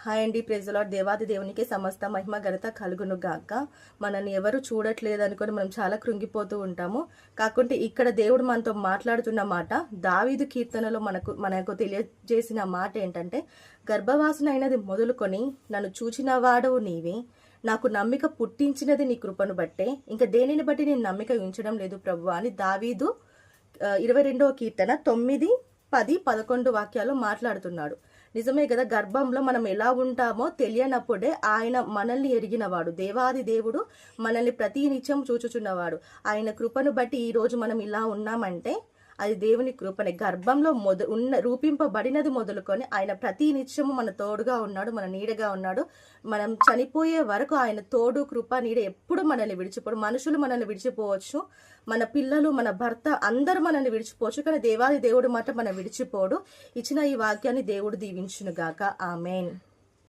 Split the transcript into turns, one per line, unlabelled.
Hi అండి, praise the lord. దేవాది దేవునికి సమస్త మహిమ ఘనత కలుగును గాక. మనల్ని ఎవరు చూడట్లేదు అనుకొని మనం చాలా కృంగిపోతూ ఉంటాము. కాకుంటే ఇక్కడ దేవుడు మనతో మాట్లాడుతున్న మాట, దావీదు కీర్తనలో మనకు తెలియజేసిన మాట ఏంటంటే, గర్భవాసన అయినది మొదలుకొని నన్ను చూచిన వాడవు నీవే, నాకు నమ్మిక పుట్టించినది నీ కృపను బట్టే, ఇంకా దేనిని బట్టి నేను నమ్మిక ఉంచడం లేదు ప్రభువా అని దావీదు 22వ కీర్తన 9, 10, 11 వాక్యాలు మాట్లాడుతున్నాడు. నిజమే కదా, గర్భంలో మనం ఎలా ఉంటామో తెలియనప్పుడే ఆయన మనల్ని ఎరిగినవాడు. దేవాది దేవుడు మనల్ని ప్రతి నిత్యం చూచుచున్నవాడు. ఆయన కృపను బట్టి ఈ రోజు మనం ఇలా ఉన్నామంటే అది దేవుని కృపనే. గర్భంలో రూపింపబడినది మొదలుకొని ఆయన ప్రతి నిత్యము మన తోడుగా ఉన్నాడు, మన నీడగా ఉన్నాడు. మనం చనిపోయే వరకు ఆయన తోడు, కృప, నీడ ఎప్పుడు మనల్ని విడిచిపోడు. మనుషులు మనల్ని విడిచిపోవచ్చు, మన పిల్లలు, మన భర్త అందరూ మనల్ని విడిచిపోవచ్చు, కానీ దేవాది దేవుడు మాట మనం విడిచిపోడు. ఇచ్చిన ఈ వాక్యాన్ని దేవుడు దీవించును గాక. ఆమేన్.